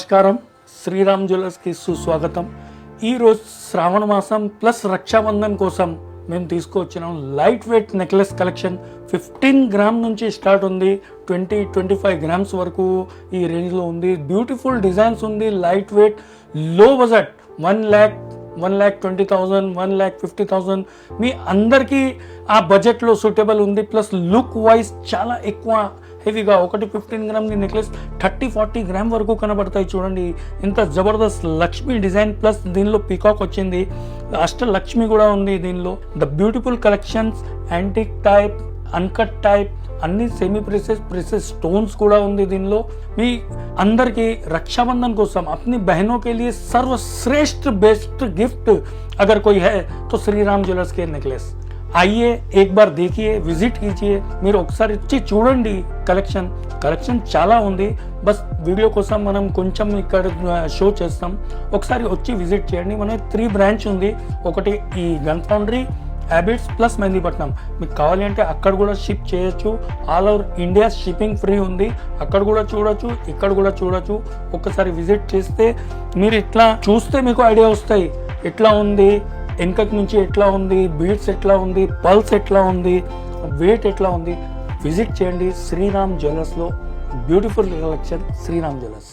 నమస్కారం, శ్రీరామ్ జ్యువెలర్స్కి సుస్వాగతం. ఈరోజు శ్రావణ మాసం ప్లస్ రక్షాబంధన్ కోసం మేము తీసుకొచ్చినాం light weight necklace collection. 15 gram నుంచి స్టార్ట్ ఉంది, 20-25 గ్రామ్స్ వరకు ఈ రేంజ్లో ఉంది. బ్యూటిఫుల్ డిజైన్స్ ఉంది, లైట్ వెయిట్, లో బడ్జెట్, 1,20,000, 1,50,000 మీ అందరికీ ఆ బడ్జెట్లో సూటబుల్ ఉంది. ప్లస్ లుక్ వైజ్ చాలా ఎక్కువ హెవీగా, ఒకటి 15 గ్రామ్ నెక్లెస్ 30-40 గ్రామ్ వరకు కనబడతాయి. చూడండి ఎంత జబర్దస్త్ లక్ష్మీ డిజైన్, ప్లస్ దీనిలో పీకాక్ వచ్చింది, అష్టలక్ష్మి కూడా ఉంది దీనిలో. The beautiful collections, antique type, uncut type, అన్ని సెమీ ప్రెసెస్ స్టోన్స్ కూడా ఉంది దీనిలో. మీ అందరికీ रक्षाबंधन కోసం अपनी बहनों के लिए सर्वश्रेष्ठ बेस्ट गिफ्ट अगर कोई है तो श्री राम ज्वेलर्स के नेकलेस. आइए एक बार देखिए, विजिट कीजिए. మీరు ఒకసారి వచ్చి చూడండి. కలెక్షన్ చాలా ఉంది. బస్ వీడియో కోసం మనం కొంచెం ఇక్కడ షో చేస్తాం. ఒకసారి వచ్చి విజిట్ చేయండి. మన 3 బ్రాంచ్ ఉంది. ఒకటి ఈ gun foundry, habits plus Mehdipatnam. మీకు కావాలి అంటే అక్కడ కూడా షిప్ చేయొచ్చు. All over India shipping free ఉంది. అక్కడ కూడా చూడొచ్చు, ఇక్కడ కూడా చూడొచ్చు. ఒక్కసారి విజిట్ చేస్తే మీరు ఇట్లా చూస్తే మీకు ఐడియా వస్తాయి ఎట్లా ఉంది, వెనకటి నుంచి ఎట్లా ఉంది, బీట్స్ ఎట్లా ఉంది, పల్స్ ఎట్లా ఉంది, వెయిట్ ఎట్లా ఉంది. విజిట్ చేయండి శ్రీరామ్ జ్యువెలర్స్లో. Beautiful collection Sriram jewellers.